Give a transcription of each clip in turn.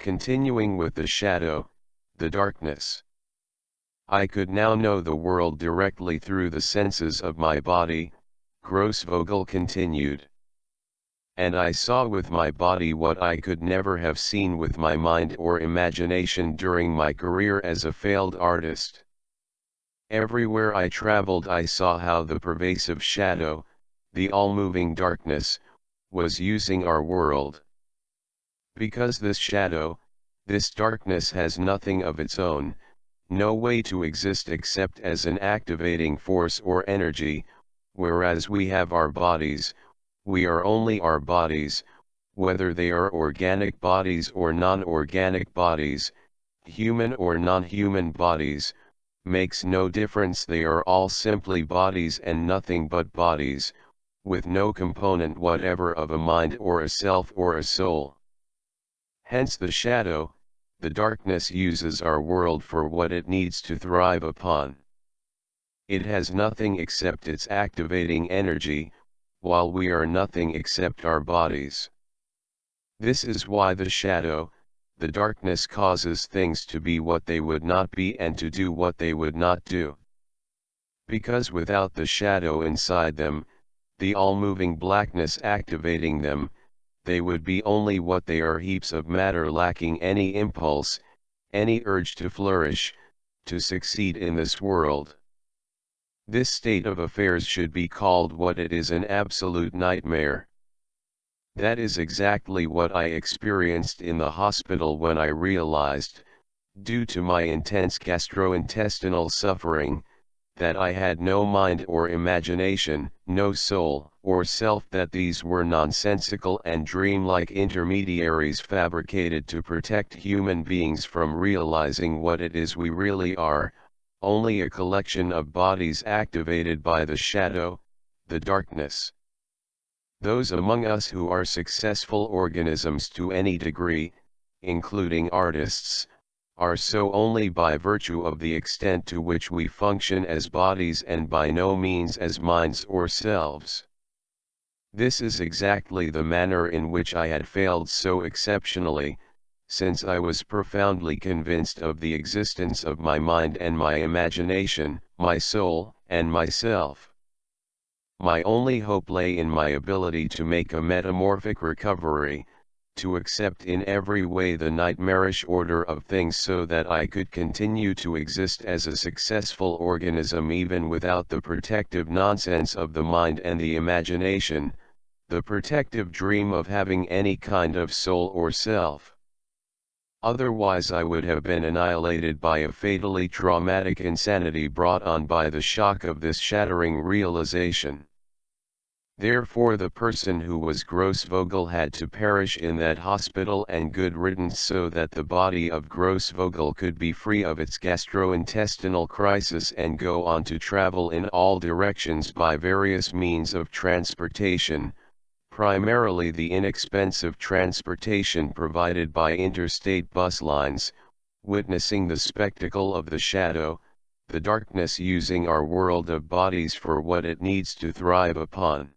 Continuing with the shadow, the darkness. I could now know the world directly through the senses of my body, Grossvogel continued. And I saw with my body what I could never have seen with my mind or imagination during my career as a failed artist. Everywhere I traveled I saw how the pervasive shadow, the all-moving darkness, was using our world. Because this shadow, this darkness has nothing of its own, no way to exist except as an activating force or energy, whereas we have our bodies, we are only our bodies, whether they are organic bodies or non-organic bodies, human or non-human bodies, makes no difference, they are all simply bodies and nothing but bodies, with no component whatever of a mind or a self or a soul. Hence the shadow, the darkness uses our world for what it needs to thrive upon. It has nothing except its activating energy, while we are nothing except our bodies. This is why the shadow, the darkness causes things to be what they would not be and to do what they would not do. Because without the shadow inside them, the all-moving blackness activating them, they would be only what they are, heaps of matter lacking any impulse, any urge to flourish, to succeed in this world. This state of affairs should be called what it is, an absolute nightmare. That is exactly what I experienced in the hospital when I realized, due to my intense gastrointestinal suffering, that I had no mind or imagination, no soul or self, that these were nonsensical and dreamlike intermediaries fabricated to protect human beings from realizing what it is we really are, only a collection of bodies activated by the shadow, the darkness. Those among us who are successful organisms to any degree, including artists, are so only by virtue of the extent to which we function as bodies and by no means as minds or selves. This is exactly the manner in which I had failed so exceptionally, since I was profoundly convinced of the existence of my mind and my imagination, my soul, and myself. My only hope lay in my ability to make a metamorphic recovery, to accept in every way the nightmarish order of things so that I could continue to exist as a successful organism even without the protective nonsense of the mind and the imagination, the protective dream of having any kind of soul or self. Otherwise I would have been annihilated by a fatally traumatic insanity brought on by the shock of this shattering realization. Therefore the person who was Grossvogel had to perish in that hospital, and good riddance, so that the body of Grossvogel could be free of its gastrointestinal crisis and go on to travel in all directions by various means of transportation, primarily the inexpensive transportation provided by interstate bus lines, witnessing the spectacle of the shadow, the darkness using our world of bodies for what it needs to thrive upon.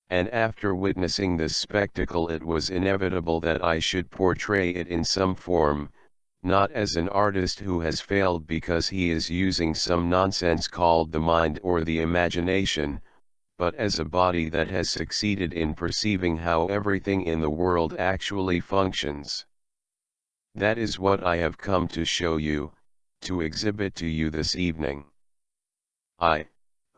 And after witnessing this spectacle, it was inevitable that I should portray it in some form, not as an artist who has failed because he is using some nonsense called the mind or the imagination, but as a body that has succeeded in perceiving how everything in the world actually functions. That is what I have come to show you, to exhibit to you this evening. I,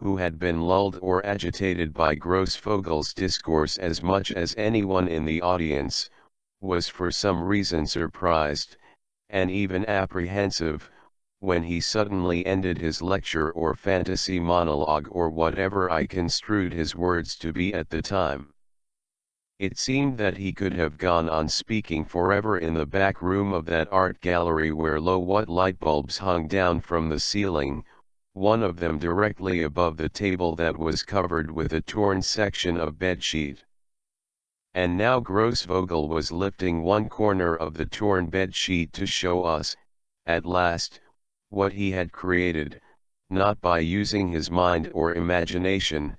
who had been lulled or agitated by Grossvogel's discourse as much as anyone in the audience, was for some reason surprised, and even apprehensive, when he suddenly ended his lecture or fantasy monologue or whatever I construed his words to be at the time. It seemed that he could have gone on speaking forever in the back room of that art gallery where low-watt light bulbs hung down from the ceiling, one of them directly above the table that was covered with a torn section of bedsheet. And now Grossvogel was lifting one corner of the torn bedsheet to show us, at last, what he had created, not by using his mind or imagination,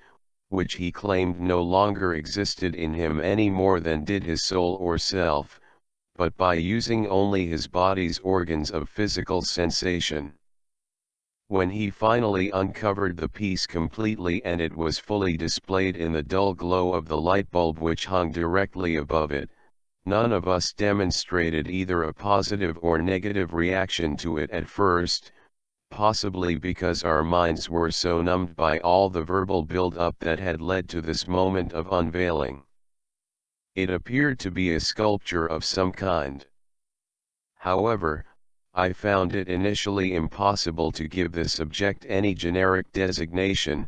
which he claimed no longer existed in him any more than did his soul or self, but by using only his body's organs of physical sensation. When he finally uncovered the piece completely and it was fully displayed in the dull glow of the light bulb which hung directly above it, none of us demonstrated either a positive or negative reaction to it at first, possibly because our minds were so numbed by all the verbal build-up that had led to this moment of unveiling. It appeared to be a sculpture of some kind. However, I found it initially impossible to give this object any generic designation,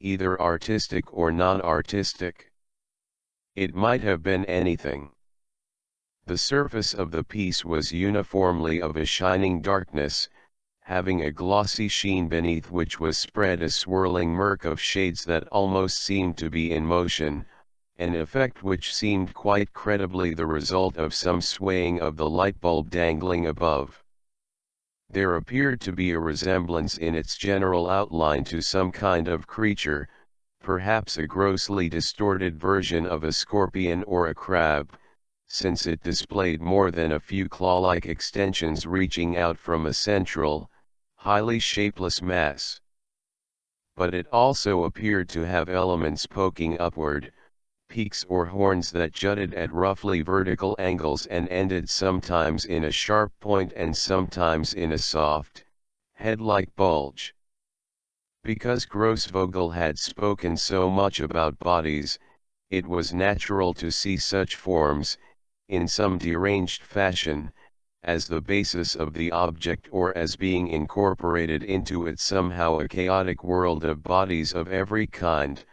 either artistic or non-artistic. It might have been anything. The surface of the piece was uniformly of a shining darkness, having a glossy sheen beneath which was spread a swirling murk of shades that almost seemed to be in motion, an effect which seemed quite credibly the result of some swaying of the light bulb dangling above. There appeared to be a resemblance in its general outline to some kind of creature, perhaps a grossly distorted version of a scorpion or a crab, since it displayed more than a few claw-like extensions reaching out from a central, highly shapeless mass. But it also appeared to have elements poking upward, peaks or horns that jutted at roughly vertical angles and ended sometimes in a sharp point and sometimes in a soft, head-like bulge. Because Grossvogel had spoken so much about bodies, it was natural to see such forms, in some deranged fashion, as the basis of the object or as being incorporated into it somehow a chaotic world of bodies of every kind,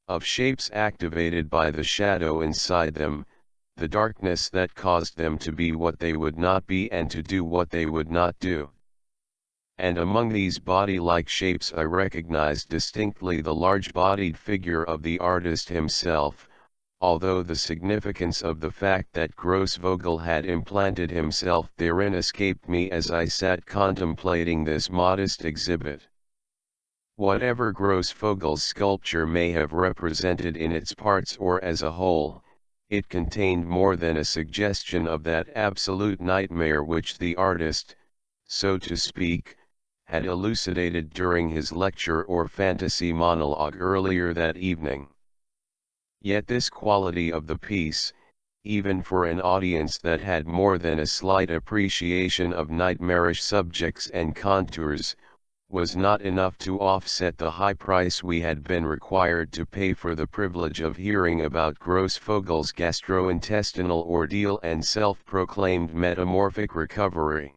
of shapes activated by the shadow inside them, the darkness that caused them to be what they would not be and to do what they would not do. And among these body-like shapes I recognized distinctly the large-bodied figure of the artist himself, although the significance of the fact that Grossvogel had implanted himself therein escaped me as I sat contemplating this modest exhibit. Whatever Grossvogel's sculpture may have represented in its parts or as a whole, it contained more than a suggestion of that absolute nightmare which the artist, so to speak, had elucidated during his lecture or fantasy monologue earlier that evening. Yet this quality of the piece, even for an audience that had more than a slight appreciation of nightmarish subjects and contours, was not enough to offset the high price we had been required to pay for the privilege of hearing about Grossvogel's gastrointestinal ordeal and self-proclaimed metamorphic recovery.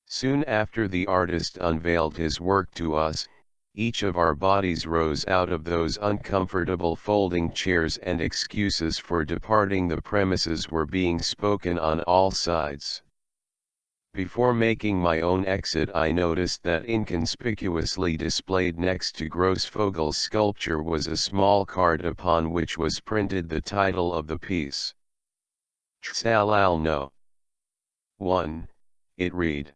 Soon after the artist unveiled his work to us, each of our bodies rose out of those uncomfortable folding chairs and excuses for departing the premises were being spoken on all sides. Before making my own exit I noticed that inconspicuously displayed next to Grossvogel's sculpture was a small card upon which was printed the title of the piece. Tsalal no. 1, it read.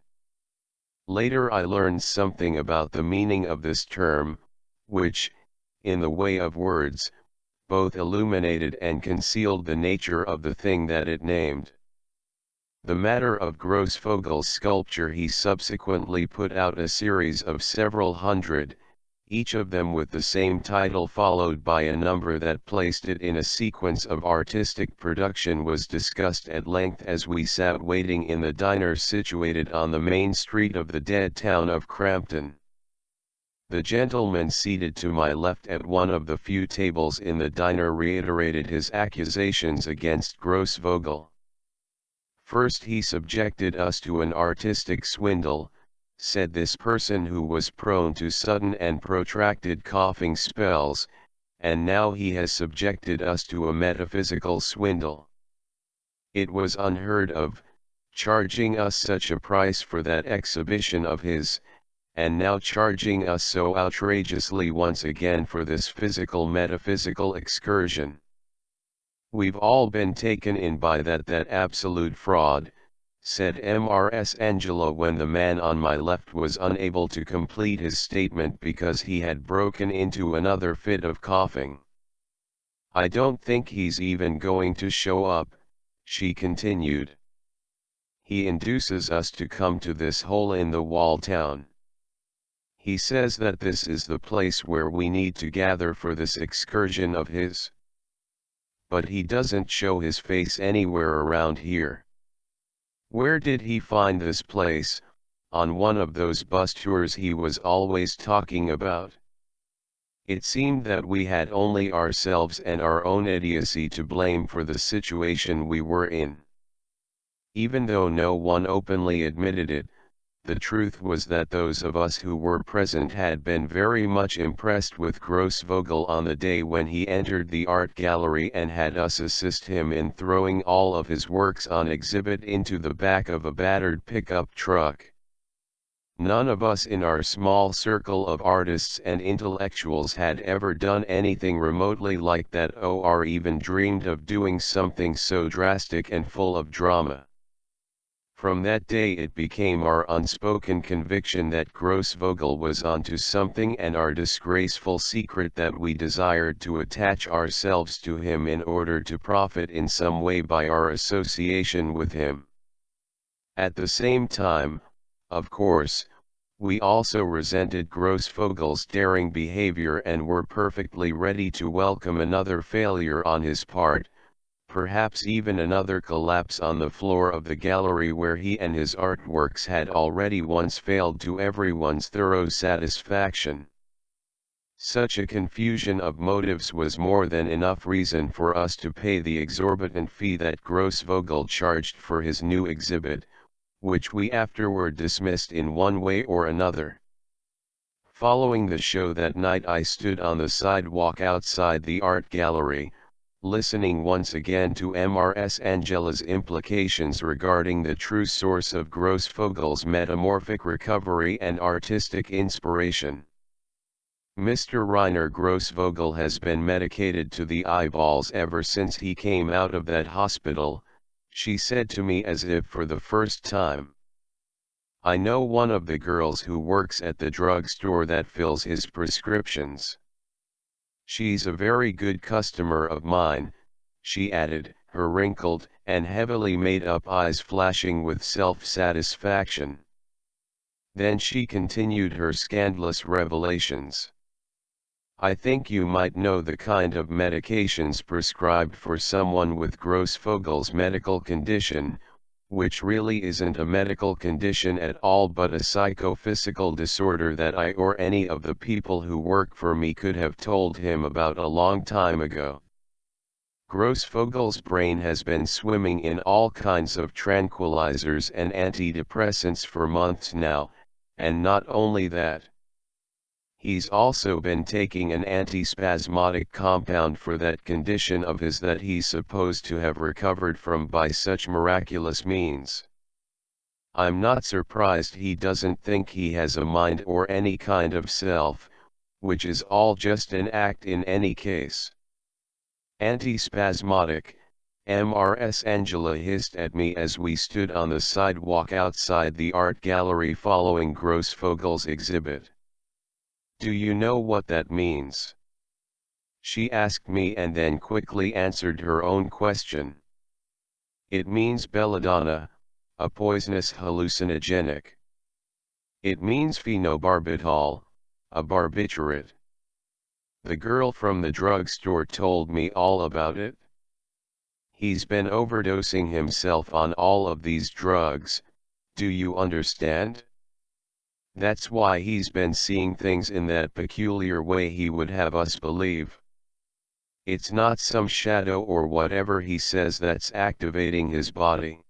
Later I learned something about the meaning of this term, which, in the way of words, both illuminated and concealed the nature of the thing that it named. The matter of Grossvogel's sculpture he subsequently put out a series of several hundred, each of them with the same title followed by a number that placed it in a sequence of artistic production was discussed at length as we sat waiting in the diner situated on the main street of the dead town of Crampton. The gentleman seated to my left at one of the few tables in the diner reiterated his accusations against Grossvogel. First he subjected us to an artistic swindle, said this person who was prone to sudden and protracted coughing spells, and now he has subjected us to a metaphysical swindle. It was unheard of, charging us such a price for that exhibition of his, and now charging us so outrageously once again for this physical metaphysical excursion. We've all been taken in by that absolute fraud, said Mrs. Angela when the man on my left was unable to complete his statement because he had broken into another fit of coughing. I don't think he's even going to show up, she continued. he induces us to come to this hole-in-the-wall town. He says that this is the place where we need to gather for this excursion of his. But he doesn't show his face anywhere around here. Where did he find this place, on one of those bus tours he was always talking about? It seemed that we had only ourselves and our own idiocy to blame for the situation we were in. Even though no one openly admitted it, the truth was that those of us who were present had been very much impressed with Grossvogel on the day when he entered the art gallery and had us assist him in throwing all of his works on exhibit into the back of a battered pickup truck. None of us in our small circle of artists and intellectuals had ever done anything remotely like that or even dreamed of doing something so drastic and full of drama. From that day it became our unspoken conviction that Grossvogel was onto something and our disgraceful secret that we desired to attach ourselves to him in order to profit in some way by our association with him. At the same time, of course, we also resented Grossvogel's daring behavior and were perfectly ready to welcome another failure on his part, perhaps even another collapse on the floor of the gallery where he and his artworks had already once failed to everyone's thorough satisfaction. Such a confusion of motives was more than enough reason for us to pay the exorbitant fee that Grossvogel charged for his new exhibit, which we afterward dismissed in one way or another. Following the show that night I stood on the sidewalk outside the art gallery, listening once again to Mrs. Angela's implications regarding the true source of Grossvogel's metamorphic recovery and artistic inspiration. Mr. Rainer Grossvogel has been medicated to the eyeballs ever since he came out of that hospital, she said to me as if for the first time. I know one of the girls who works at the drugstore that fills his prescriptions. She's a very good customer of mine, she added, her wrinkled and heavily made-up eyes flashing with self-satisfaction. Then she continued her scandalous revelations. I think you might know the kind of medications prescribed for someone with Grossvogel's medical condition, which really isn't a medical condition at all but a psychophysical disorder that I or any of the people who work for me could have told him about a long time ago. Grossvogel's brain has been swimming in all kinds of tranquilizers and antidepressants for months now, and not only that. He's also been taking an antispasmodic compound for that condition of his that he's supposed to have recovered from by such miraculous means. I'm not surprised he doesn't think he has a mind or any kind of self, which is all just an act in any case. Antispasmodic, Mrs. Angela hissed at me as we stood on the sidewalk outside the art gallery following Grossvogel's exhibit. Do you know what that means? She asked me and then quickly answered her own question. It means belladonna, a poisonous hallucinogenic. It means phenobarbital, a barbiturate. The girl from the drugstore told me all about it. He's been overdosing himself on all of these drugs, do you understand? That's why he's been seeing things in that peculiar way he would have us believe. It's not some shadow or whatever he says that's activating his body.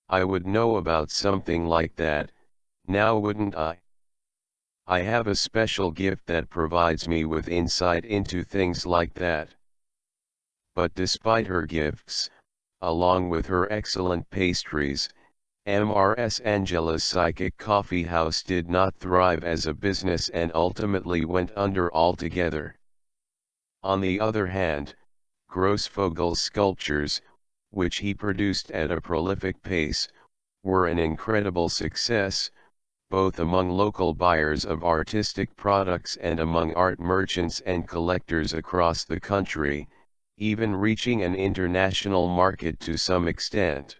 I would know about something like that, now wouldn't I? I have a special gift that provides me with insight into things like that. But despite her gifts, along with her excellent pastries, Mrs. Angela's psychic coffee house did not thrive as a business and ultimately went under altogether. On the other hand, Grossvogel's sculptures, which he produced at a prolific pace, were an incredible success, both among local buyers of artistic products and among art merchants and collectors across the country, even reaching an international market to some extent.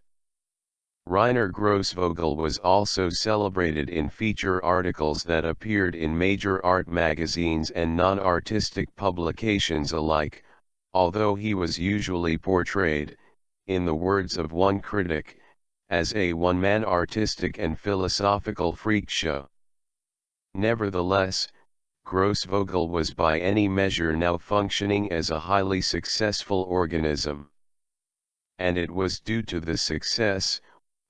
Rainer Grossvogel was also celebrated in feature articles that appeared in major art magazines and non-artistic publications alike, although he was usually portrayed, in the words of one critic, as a one-man artistic and philosophical freak show. Nevertheless, Grossvogel was by any measure now functioning as a highly successful organism. And it was due to the success,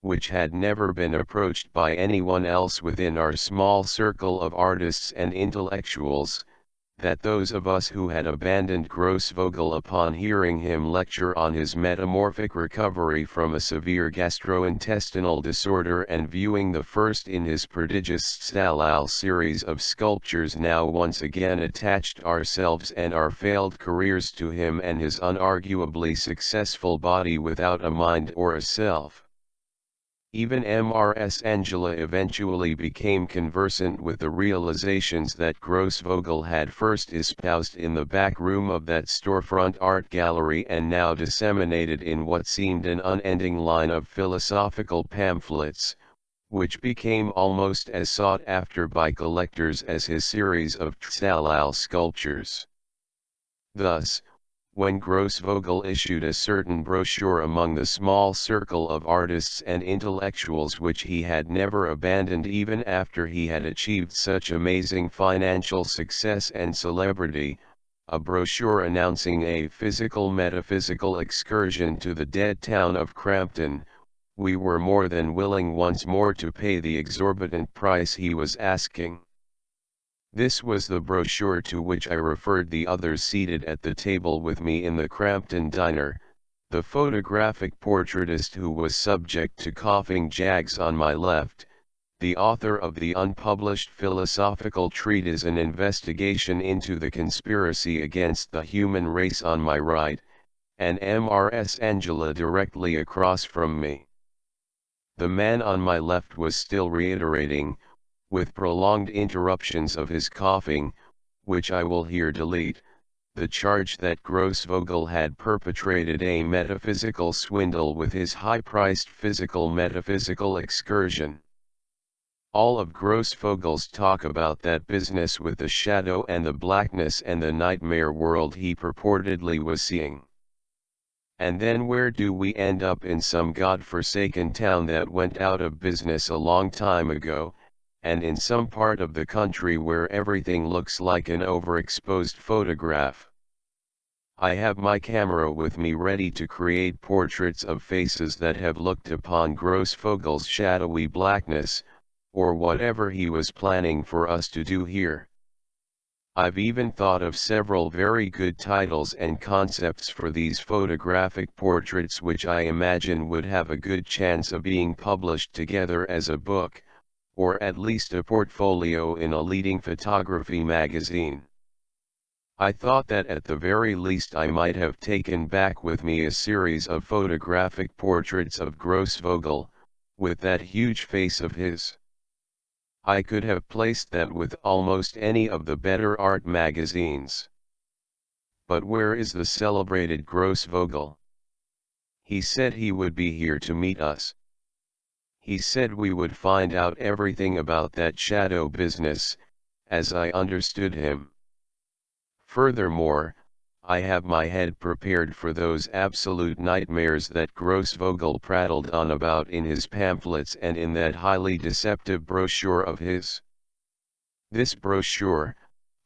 which had never been approached by anyone else within our small circle of artists and intellectuals, that those of us who had abandoned Grossvogel upon hearing him lecture on his metamorphic recovery from a severe gastrointestinal disorder and viewing the first in his prodigious Stahlal series of sculptures now once again attached ourselves and our failed careers to him and his unarguably successful body without a mind or a self. Even Mrs. Angela eventually became conversant with the realizations that Grossvogel had first espoused in the back room of that storefront art gallery and now disseminated in what seemed an unending line of philosophical pamphlets, which became almost as sought after by collectors as his series of Stahlal sculptures. Thus, when Grossvogel issued a certain brochure among the small circle of artists and intellectuals which he had never abandoned even after he had achieved such amazing financial success and celebrity, a brochure announcing a physical-metaphysical excursion to the dead town of Crampton, we were more than willing once more to pay the exorbitant price he was asking. This was the brochure to which I referred the others seated at the table with me in the Crampton diner, the photographic portraitist who was subject to coughing jags on my left, the author of the unpublished philosophical treatise An Investigation into the Conspiracy Against the Human Race on my right, and Mrs. Angela directly across from me. The man on my left was still reiterating, with prolonged interruptions of his coughing, which I will here delete, the charge that Grossvogel had perpetrated a metaphysical swindle with his high-priced physical-metaphysical excursion. All of Grossvogel's talk about that business with the shadow and the blackness and the nightmare world he purportedly was seeing. And then where do we end up in some god-forsaken town that went out of business a long time ago, and in some part of the country where everything looks like an overexposed photograph? I have my camera with me ready to create portraits of faces that have looked upon Grossvogel's shadowy blackness, or whatever he was planning for us to do here. I've even thought of several very good titles and concepts for these photographic portraits which I imagine would have a good chance of being published together as a book, or at least a portfolio in a leading photography magazine. I thought that at the very least I might have taken back with me a series of photographic portraits of Grossvogel, with that huge face of his. I could have placed that with almost any of the better art magazines. But where is the celebrated Grossvogel? He said he would be here to meet us. He said we would find out everything about that shadow business, as I understood him. Furthermore, I have my head prepared for those absolute nightmares that Grossvogel prattled on about in his pamphlets and in that highly deceptive brochure of his. This brochure,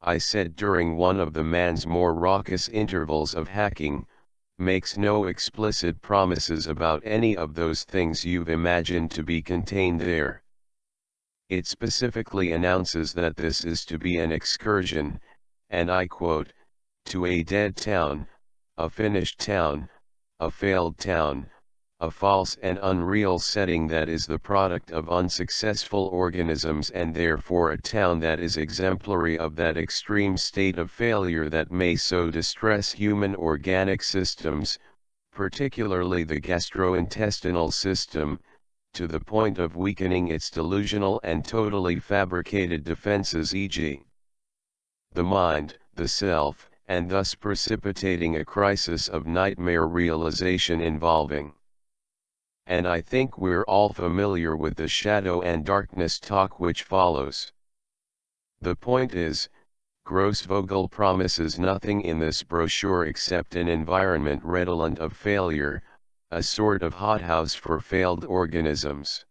I said during one of the man's more raucous intervals of hacking, makes no explicit promises about any of those things you've imagined to be contained there. It specifically announces that this is to be an excursion, and I quote, to a dead town, a finished town, a failed town, a false and unreal setting that is the product of unsuccessful organisms and therefore a town that is exemplary of that extreme state of failure that may so distress human organic systems, particularly the gastrointestinal system, to the point of weakening its delusional and totally fabricated defenses, e.g. the mind, the self, and thus precipitating a crisis of nightmare realization involving and I think we're all familiar with the shadow and darkness talk which follows. The point is, Grossvogel promises nothing in this brochure except an environment redolent of failure, a sort of hothouse for failed organisms.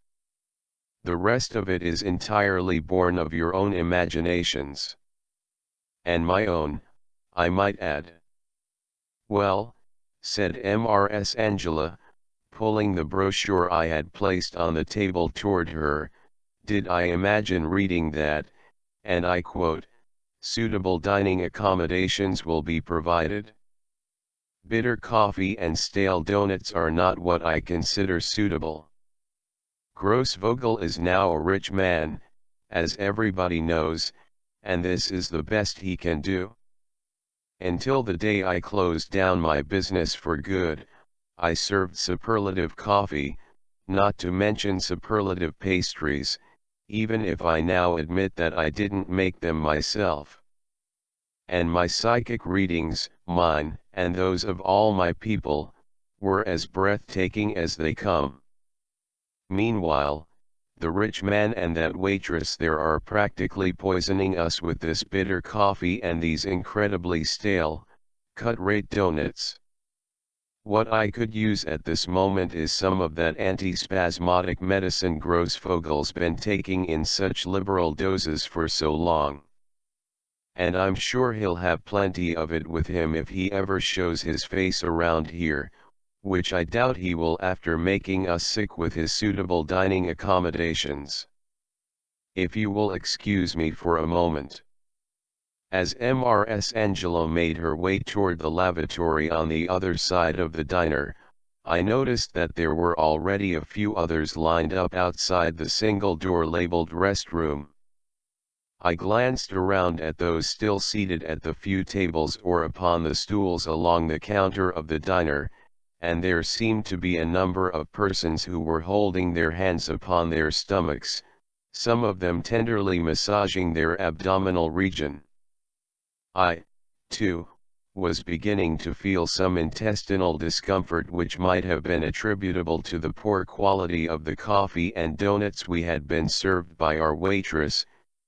The rest of it is entirely born of your own imaginations. And my own, I might add. Well, said Mrs. Angela, pulling the brochure I had placed on the table toward her, did I imagine reading that, and I quote, "Suitable dining accommodations will be provided. Bitter coffee and stale donuts are not what I consider suitable." Grossvogel is now a rich man, as everybody knows, and this is the best he can do. Until the day I closed down my business for good, I served superlative coffee, not to mention superlative pastries, even if I now admit that I didn't make them myself. And my psychic readings, mine, and those of all my people, were as breathtaking as they come. Meanwhile, the rich man and that waitress there are practically poisoning us with this bitter coffee and these incredibly stale, cut-rate donuts. What I could use at this moment is some of that antispasmodic medicine Grossvogel's been taking in such liberal doses for so long. And I'm sure he'll have plenty of it with him if he ever shows his face around here, which I doubt he will after making us sick with his suitable dining accommodations. If you will excuse me for a moment. As Mrs. Angela made her way toward the lavatory on the other side of the diner, I noticed that there were already a few others lined up outside the single door labeled restroom. I glanced around at those still seated at the few tables or upon the stools along the counter of the diner, and there seemed to be a number of persons who were holding their hands upon their stomachs, some of them tenderly massaging their abdominal region. I, too, was beginning to feel some intestinal discomfort which might have been attributable to the poor quality of the coffee and donuts we had been served by our waitress,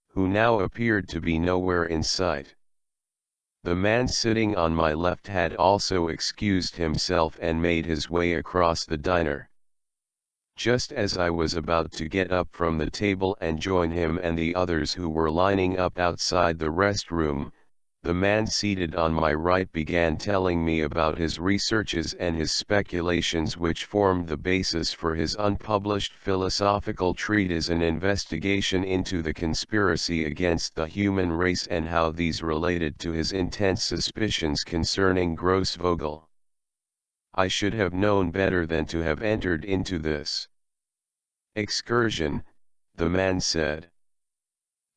who now appeared to be nowhere in sight. The man sitting on my left had also excused himself and made his way across the diner. Just as I was about to get up from the table and join him and the others who were lining up outside the restroom, the man seated on my right began telling me about his researches and his speculations which formed the basis for his unpublished philosophical treatise, An Investigation into the Conspiracy Against the Human Race, and how these related to his intense suspicions concerning Grossvogel. I should have known better than to have entered into this excursion, the man said.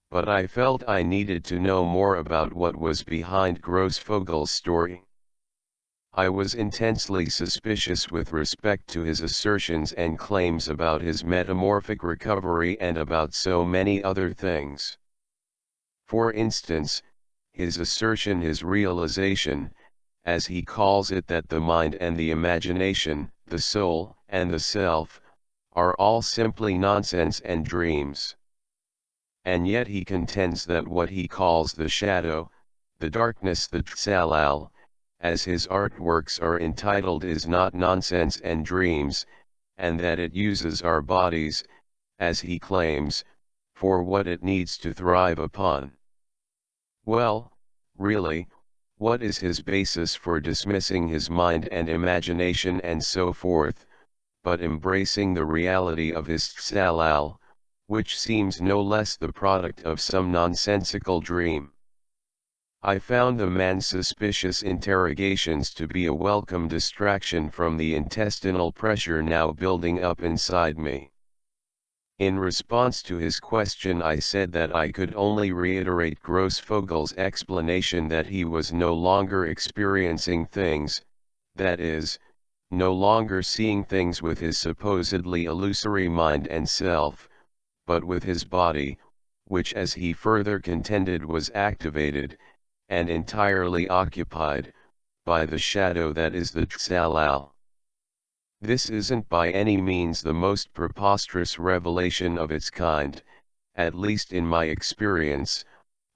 But I felt I needed to know more about what was behind Grossvogel's story. I was intensely suspicious with respect to his assertions and claims about his metamorphic recovery and about so many other things. For instance, his assertion, his realization, as he calls it, that the mind and the imagination, the soul and the self, are all simply nonsense and dreams. And yet he contends that what he calls the shadow, the darkness, the tsalal, as his artworks are entitled, is not nonsense and dreams, and that it uses our bodies, as he claims, for what it needs to thrive upon. Well, really, what is his basis for dismissing his mind and imagination and so forth, but embracing the reality of his tsalal, which seems no less the product of some nonsensical dream? I found the man's suspicious interrogations to be a welcome distraction from the intestinal pressure now building up inside me. In response to his question, I said that I could only reiterate Grossvogel's explanation that he was no longer experiencing things, that is, no longer seeing things with his supposedly illusory mind and self, but with his body, which, as he further contended, was activated, and entirely occupied, by the shadow that is the tsalal. This isn't by any means the most preposterous revelation of its kind, at least in my experience,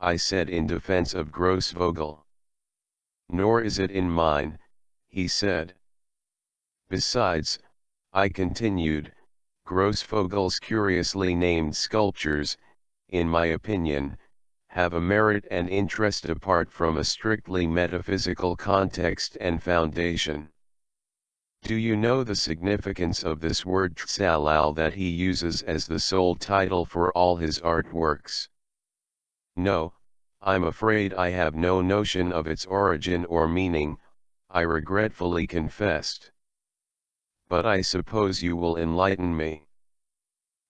I said in defense of Grossvogel. Nor is it in mine, he said. Besides, I continued, Grossvogel's curiously named sculptures, in my opinion, have a merit and interest apart from a strictly metaphysical context and foundation. Do you know the significance of this word tsalal that he uses as the sole title for all his artworks? No, I'm afraid I have no notion of its origin or meaning, I regretfully confessed. But I suppose you will enlighten me.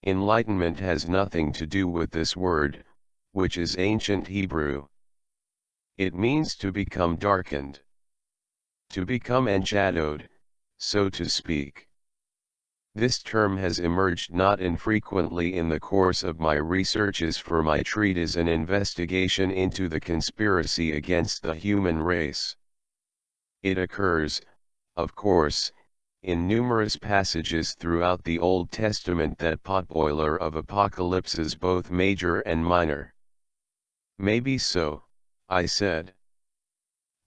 Enlightenment has nothing to do with this word, which is ancient Hebrew. It means to become darkened. To become enshadowed, so to speak. This term has emerged not infrequently in the course of my researches for my treatise An Investigation into the Conspiracy Against the Human Race. It occurs, of course, in numerous passages throughout the Old Testament, that potboiler of apocalypses both major and minor. Maybe so, I said.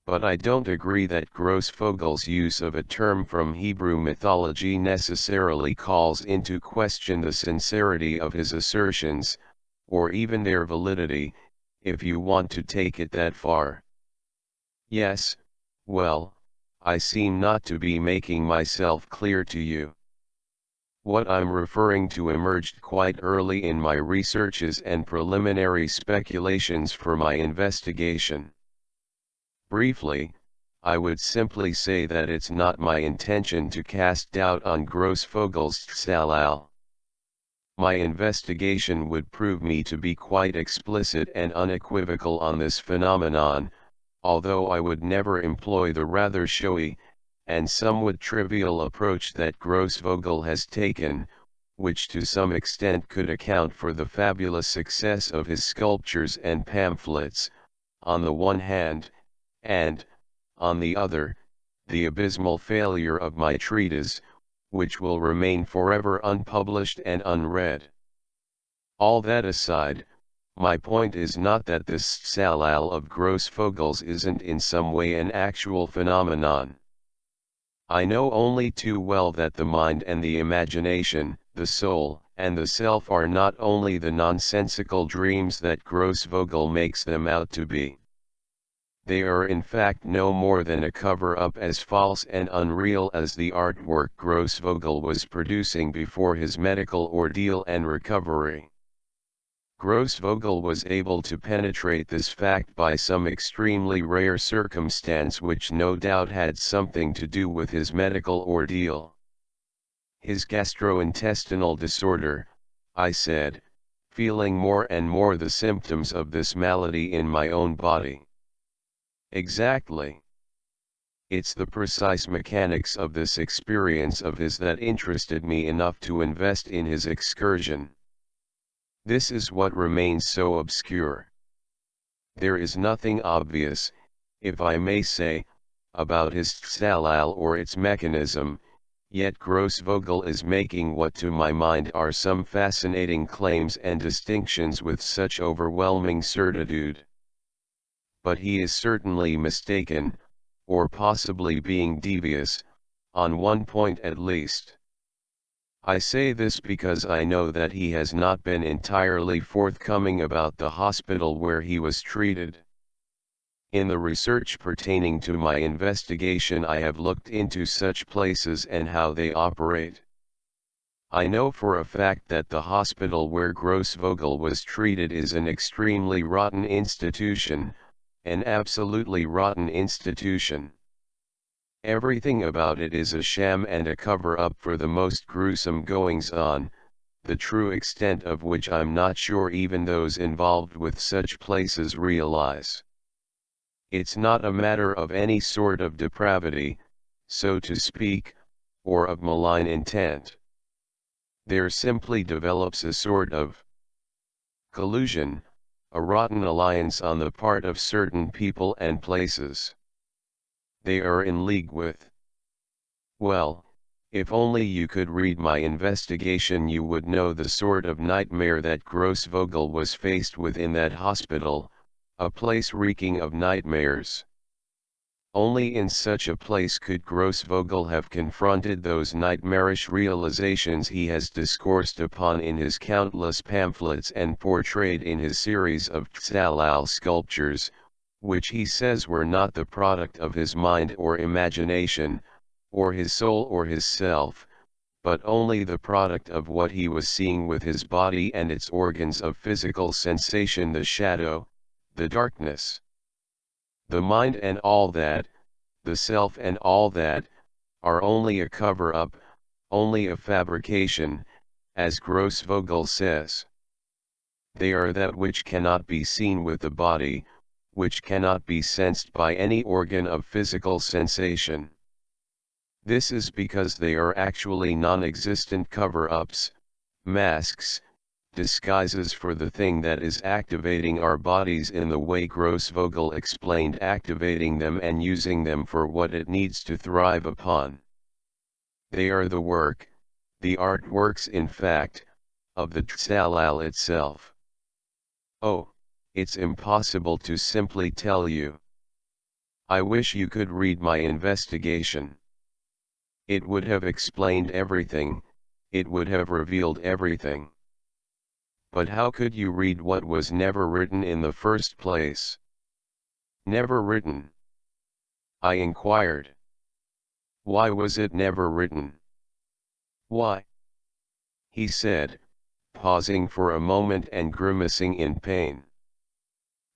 But I don't agree that Grossvogel's use of a term from Hebrew mythology necessarily calls into question the sincerity of his assertions, or even their validity, if you want to take it that far. Yes, well, I seem not to be making myself clear to you. What I'm referring to emerged quite early in my researches and preliminary speculations for my investigation. Briefly, I would simply say that it's not my intention to cast doubt on Grossvogel's tsalal. My investigation would prove me to be quite explicit and unequivocal on this phenomenon, although I would never employ the rather showy, and somewhat trivial approach that Grossvogel has taken, which to some extent could account for the fabulous success of his sculptures and pamphlets, on the one hand, and, on the other, the abysmal failure of my treatise, which will remain forever unpublished and unread. All that aside, my point is not that this tsalal of Grossvogel's isn't in some way an actual phenomenon. I know only too well that the mind and the imagination, the soul, and the self are not only the nonsensical dreams that Grossvogel makes them out to be. They are in fact no more than a cover-up as false and unreal as the artwork Grossvogel was producing before his medical ordeal and recovery. Grossvogel was able to penetrate this fact by some extremely rare circumstance which no doubt had something to do with his medical ordeal. His gastrointestinal disorder, I said, feeling more and more the symptoms of this malady in my own body. Exactly. It's the precise mechanics of this experience of his that interested me enough to invest in his excursion. This is what remains so obscure. There is nothing obvious, if I may say, about his tsalal or its mechanism, yet Grossvogel is making what to my mind are some fascinating claims and distinctions with such overwhelming certitude. But he is certainly mistaken, or possibly being devious, on one point at least. I say this because I know that he has not been entirely forthcoming about the hospital where he was treated. In the research pertaining to my investigation, I have looked into such places and how they operate. I know for a fact that the hospital where Grossvogel was treated is an extremely rotten institution, an absolutely rotten institution. Everything about it is a sham and a cover-up for the most gruesome goings-on, the true extent of which I'm not sure even those involved with such places realize. It's not a matter of any sort of depravity, so to speak, or of malign intent. There simply develops a sort of collusion, a rotten alliance on the part of certain people and places. They are in league with, well, If only you could read my investigation, you would know the sort of nightmare that Grossvogel was faced with in that hospital, a place reeking of nightmares. Only in such a place could Grossvogel have confronted those nightmarish realizations he has discoursed upon in his countless pamphlets and portrayed in his series of Tzalal sculptures, which he says were not the product of his mind or imagination, or his soul or his self, but only the product of what he was seeing with his body and its organs of physical sensation: the shadow, the darkness. The mind and all that, the self and all that, are only a cover-up, only a fabrication, as Grossvogel says. They are that which cannot be seen with the body, which cannot be sensed by any organ of physical sensation. This is because they are actually non-existent cover-ups, masks, disguises for the thing that is activating our bodies in the way Grossvogel explained activating them and using them for what it needs to thrive upon. They are the work, the artworks in fact, of the Tzalal itself. Oh, it's impossible to simply tell you. I wish you could read my investigation. It would have explained everything, it would have revealed everything. But how could you read what was never written in the first place? Never written? I inquired. Why was it never written? Why? He said, pausing for a moment and grimacing in pain.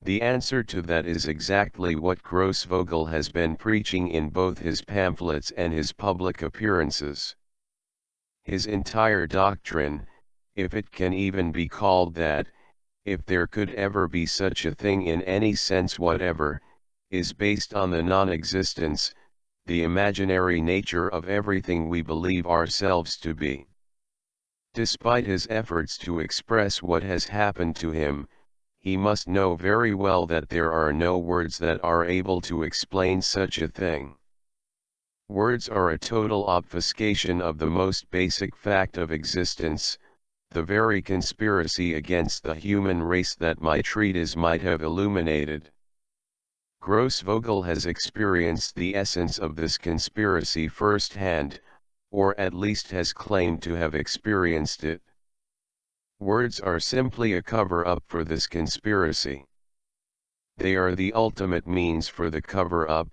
The answer to that is exactly what Grossvogel has been preaching in both his pamphlets and his public appearances. His entire doctrine, if it can even be called that, if there could ever be such a thing in any sense whatever, is based on the non-existence, the imaginary nature of everything we believe ourselves to be. Despite his efforts to express what has happened to him, he must know very well that there are no words that are able to explain such a thing. Words are a total obfuscation of the most basic fact of existence, the very conspiracy against the human race that my treatise might have illuminated. Grossvogel has experienced the essence of this conspiracy first-hand, or at least has claimed to have experienced it. Words are simply a cover-up for this conspiracy. They are the ultimate means for the cover-up,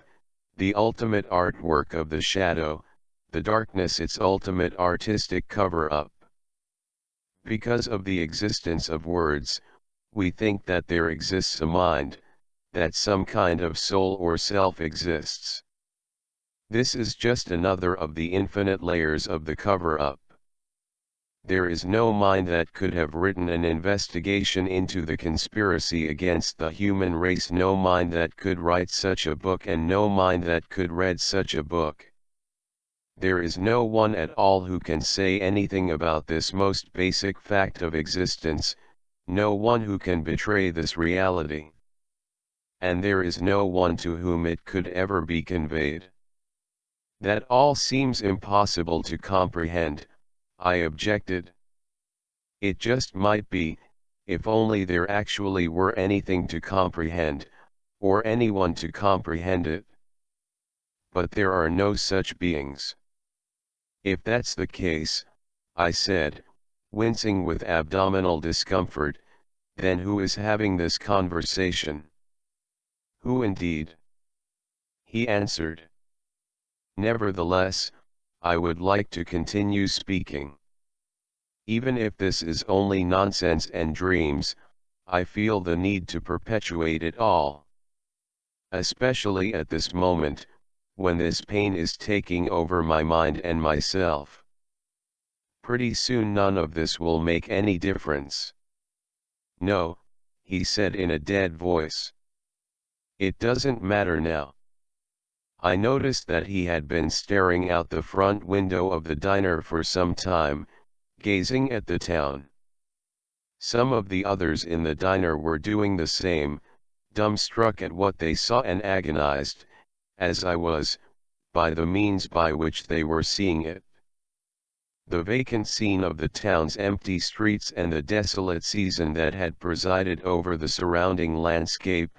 the ultimate artwork of the shadow, the darkness its ultimate artistic cover-up. Because of the existence of words, we think that there exists a mind, that some kind of soul or self exists. This is just another of the infinite layers of the cover-up. There is no mind that could have written an investigation into the conspiracy against the human race, no mind that could write such a book, and no mind that could read such a book. There is no one at all who can say anything about this most basic fact of existence, no one who can betray this reality. And there is no one to whom it could ever be conveyed. That all seems impossible to comprehend, I objected. It just might be, if only there actually were anything to comprehend, or anyone to comprehend it. But there are no such beings. If that's the case, I said, wincing with abdominal discomfort, then who is having this conversation? Who indeed? He answered. Nevertheless, I would like to continue speaking. Even if this is only nonsense and dreams, I feel the need to perpetuate it all. Especially at this moment, when this pain is taking over my mind and myself. Pretty soon none of this will make any difference. No, he said in a dead voice. It doesn't matter now. I noticed that he had been staring out the front window of the diner for some time, gazing at the town. Some of the others in the diner were doing the same, dumbstruck at what they saw and agonized, as I was, by the means by which they were seeing it. The vacant scene of the town's empty streets and the desolate season that had presided over the surrounding landscape,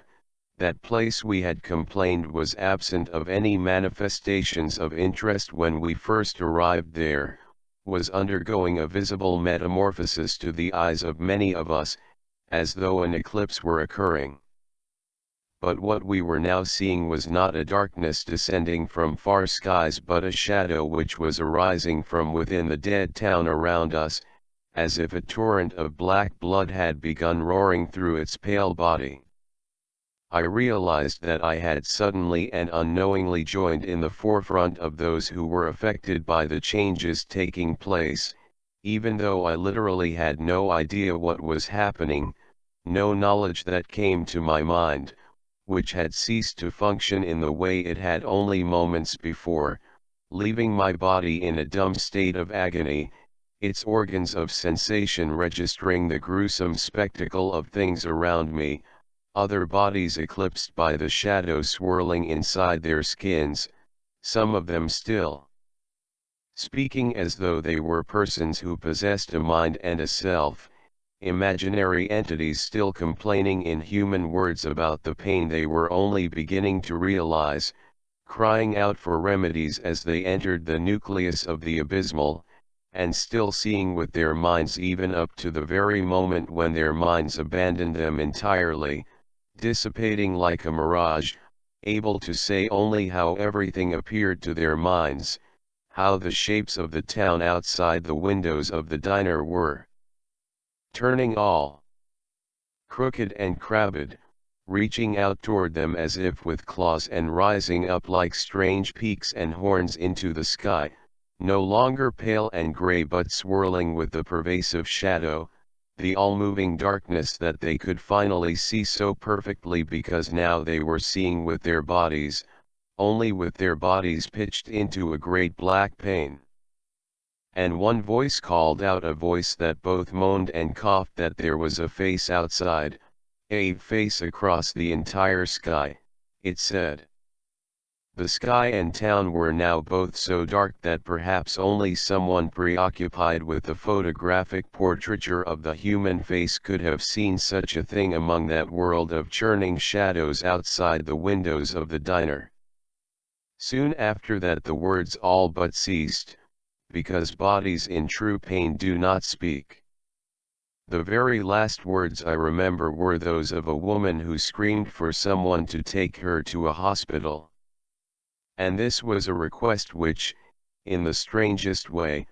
that place we had complained was absent of any manifestations of interest when we first arrived there, was undergoing a visible metamorphosis to the eyes of many of us, as though an eclipse were occurring. But what we were now seeing was not a darkness descending from far skies but a shadow which was arising from within the dead town around us, as if a torrent of black blood had begun roaring through its pale body. I realized that I had suddenly and unknowingly joined in the forefront of those who were affected by the changes taking place, even though I literally had no idea what was happening, no knowledge that came to my mind, which had ceased to function in the way it had only moments before, leaving my body in a dumb state of agony, its organs of sensation registering the gruesome spectacle of things around me, other bodies eclipsed by the shadow swirling inside their skins, some of them still speaking as though they were persons who possessed a mind and a self, imaginary entities still complaining in human words about the pain they were only beginning to realize, crying out for remedies as they entered the nucleus of the abysmal, and still seeing with their minds even up to the very moment when their minds abandoned them entirely, dissipating like a mirage, able to say only how everything appeared to their minds, how the shapes of the town outside the windows of the diner were turning all crooked and crabbed, reaching out toward them as if with claws and rising up like strange peaks and horns into the sky, no longer pale and gray but swirling with the pervasive shadow, the all-moving darkness that they could finally see so perfectly because now they were seeing with their bodies, only with their bodies pitched into a great black pain. And one voice called out, a voice that both moaned and coughed, that there was a face outside, a face across the entire sky, it said. The sky and town were now both so dark that perhaps only someone preoccupied with the photographic portraiture of the human face could have seen such a thing among that world of churning shadows outside the windows of the diner. Soon after that the words all but ceased, because bodies in true pain do not speak. The very last words I remember were those of a woman who screamed for someone to take her to a hospital. And this was a request which, in the strangest way,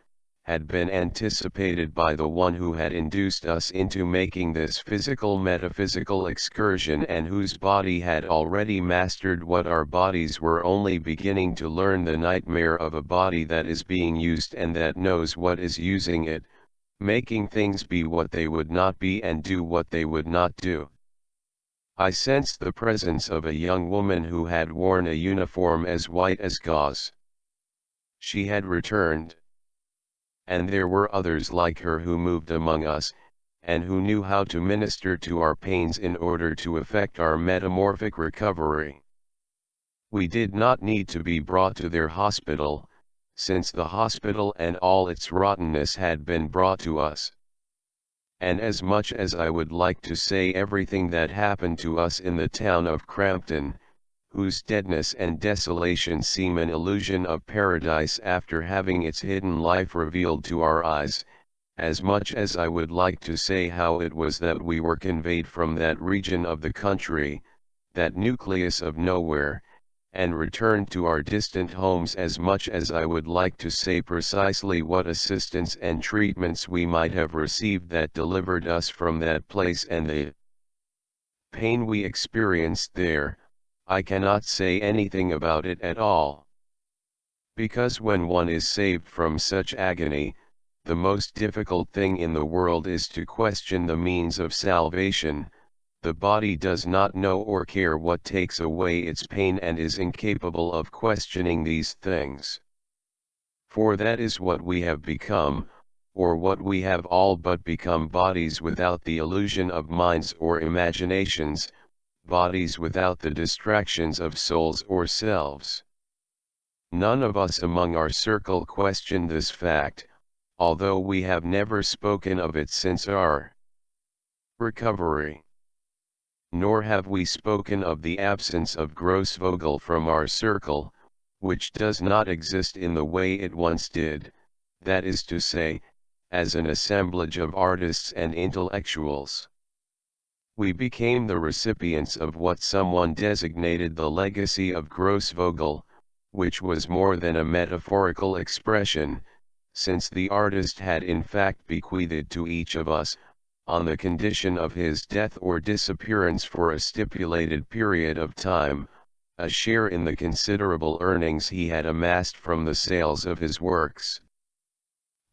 had been anticipated by the one who had induced us into making this metaphysical excursion, and whose body had already mastered what our bodies were only beginning to learn, the nightmare of a body that is being used and that knows what is using it, making things be what they would not be and do what they would not do. I sensed the presence of a young woman who had worn a uniform as white as gauze. She had returned. And there were others like her who moved among us, and who knew how to minister to our pains in order to effect our metamorphic recovery. We did not need to be brought to their hospital, since the hospital and all its rottenness had been brought to us. And as much as I would like to say everything that happened to us in the town of Crampton, whose deadness and desolation seem an illusion of paradise after having its hidden life revealed to our eyes, as much as I would like to say how it was that we were conveyed from that region of the country, that nucleus of nowhere, and returned to our distant homes, as much as I would like to say precisely what assistance and treatments we might have received that delivered us from that place and the pain we experienced there, I cannot say anything about it at all. Because when one is saved from such agony, the most difficult thing in the world is to question the means of salvation. The body does not know or care what takes away its pain and is incapable of questioning these things. For that is what we have become, or what we have all but become: bodies without the illusion of minds or imaginations, bodies without the distractions of souls or selves. None of us among our circle questioned this fact, although we have never spoken of it since our recovery. Nor have we spoken of the absence of Grossvogel from our circle, which does not exist in the way it once did, that is to say, as an assemblage of artists and intellectuals. We became the recipients of what someone designated the legacy of Grossvogel, which was more than a metaphorical expression, since the artist had in fact bequeathed to each of us, on the condition of his death or disappearance for a stipulated period of time, a share in the considerable earnings he had amassed from the sales of his works.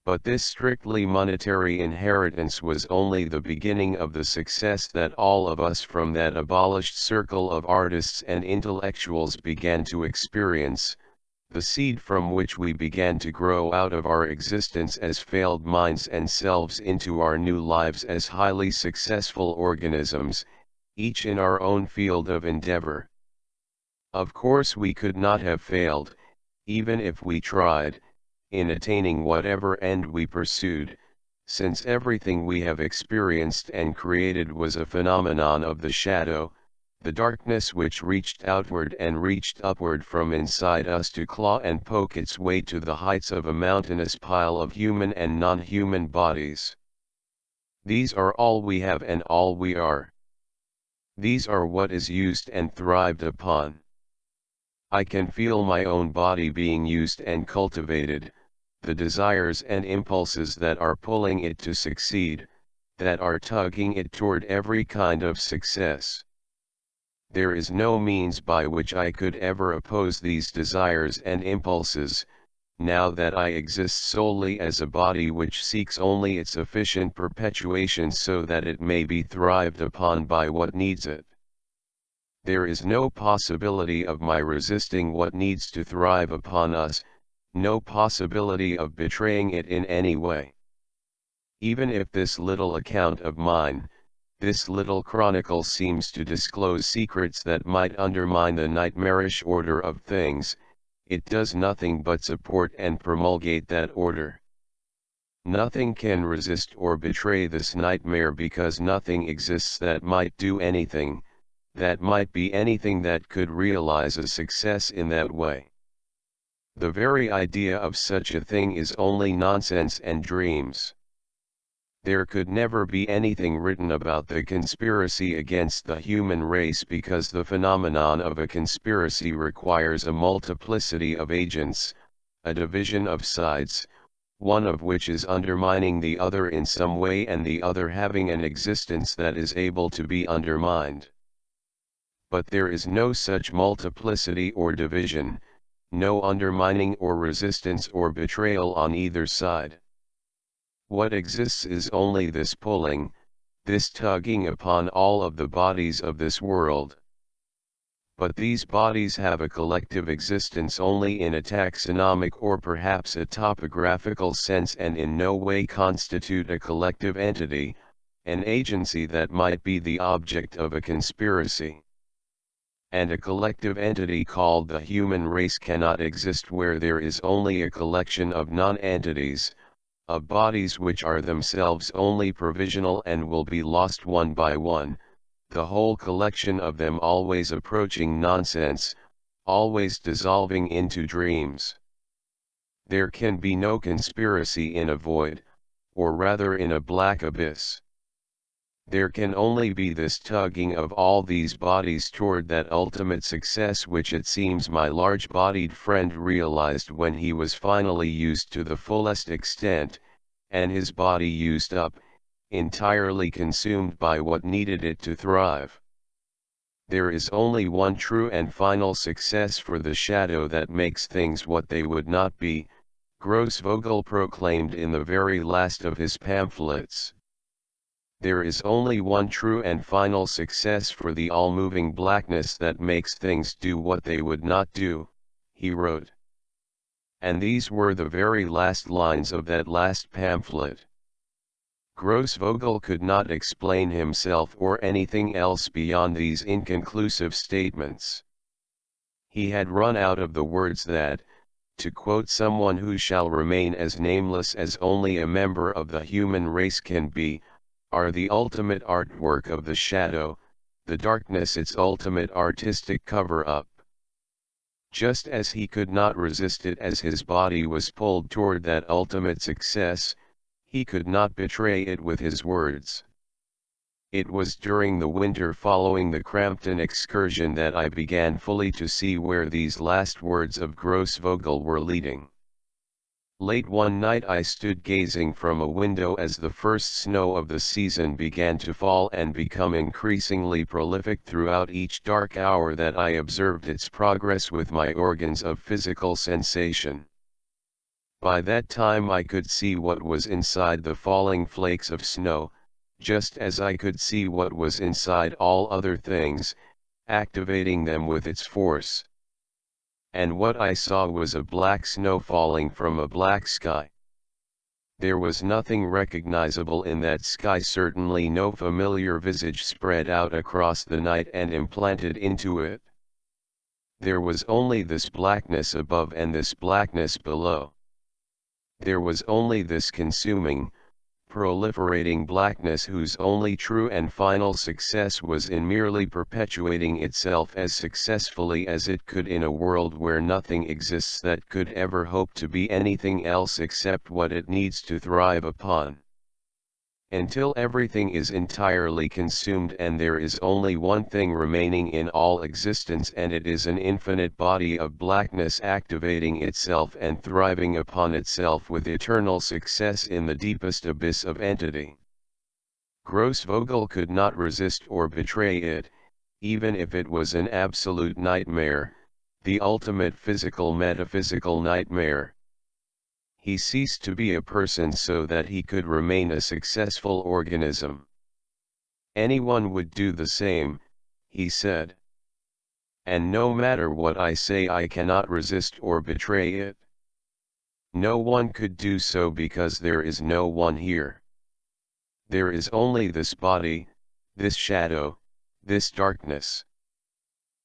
But this strictly monetary inheritance was only the beginning of the success that all of us from that abolished circle of artists and intellectuals began to experience, the seed from which we began to grow out of our existence as failed minds and selves into our new lives as highly successful organisms, each in our own field of endeavor. Of course we could not have failed, even if we tried, in attaining whatever end we pursued, since everything we have experienced and created was a phenomenon of the shadow, the darkness which reached outward and reached upward from inside us to claw and poke its way to the heights of a mountainous pile of human and non-human bodies. These are all we have and all we are. These are what is used and thrived upon. I can feel my own body being used and cultivated, the desires and impulses that are pulling it to succeed, that are tugging it toward every kind of success. There is no means by which I could ever oppose these desires and impulses, now that I exist solely as a body which seeks only its efficient perpetuation so that it may be thrived upon by what needs it. There is no possibility of my resisting what needs to thrive upon us, no possibility of betraying it in any way. Even if this little account of mine, this little chronicle seems to disclose secrets that might undermine the nightmarish order of things, it does nothing but support and promulgate that order. Nothing can resist or betray this nightmare because nothing exists that might do anything, that might be anything that could realize a success in that way. The very idea of such a thing is only nonsense and dreams. There could never be anything written about the conspiracy against the human race because the phenomenon of a conspiracy requires a multiplicity of agents, a division of sides, one of which is undermining the other in some way and the other having an existence that is able to be undermined. But there is no such multiplicity or division, no undermining or resistance or betrayal on either side. What exists is only this pulling, this tugging upon all of the bodies of this world. But these bodies have a collective existence only in a taxonomic or perhaps a topographical sense and in no way constitute a collective entity, an agency that might be the object of a conspiracy. And a collective entity called the human race cannot exist where there is only a collection of non-entities, of bodies which are themselves only provisional and will be lost one by one, the whole collection of them always approaching nonsense, always dissolving into dreams. There can be no conspiracy in a void, or rather in a black abyss. There can only be this tugging of all these bodies toward that ultimate success which it seems my large-bodied friend realized when he was finally used to the fullest extent, and his body used up, entirely consumed by what needed it to thrive. There is only one true and final success for the shadow that makes things what they would not be, Grossvogel proclaimed in the very last of his pamphlets. There is only one true and final success for the all-moving blackness that makes things do what they would not do, he wrote. And these were the very last lines of that last pamphlet. Grossvogel could not explain himself or anything else beyond these inconclusive statements. He had run out of the words that, to quote someone who shall remain as nameless as only a member of the human race can be, are the ultimate artwork of the shadow, the darkness its ultimate artistic cover-up. Just as he could not resist it as his body was pulled toward that ultimate success, he could not betray it with his words. It was during the winter following the Crampton excursion that I began fully to see where these last words of Grossvogel were leading. Late one night I stood gazing from a window as the first snow of the season began to fall and become increasingly prolific throughout each dark hour that I observed its progress with my organs of physical sensation. By that time I could see what was inside the falling flakes of snow, just as I could see what was inside all other things, activating them with its force. And what I saw was a black snow falling from a black sky. There was nothing recognizable in that sky, certainly no familiar visage spread out across the night and implanted into it. There was only this blackness above and this blackness below. There was only this consuming, proliferating blackness whose only true and final success was in merely perpetuating itself as successfully as it could in a world where nothing exists that could ever hope to be anything else except what it needs to thrive upon. Until everything is entirely consumed and there is only one thing remaining in all existence, and it is an infinite body of blackness activating itself and thriving upon itself with eternal success in the deepest abyss of entity. Grossvogel could not resist or betray it, even if it was an absolute nightmare, the ultimate physical metaphysical nightmare. He ceased to be a person so that he could remain a successful organism. Anyone would do the same, he said. And no matter what I say, I cannot resist or betray it. No one could do so because there is no one here. There is only this body, this shadow, this darkness.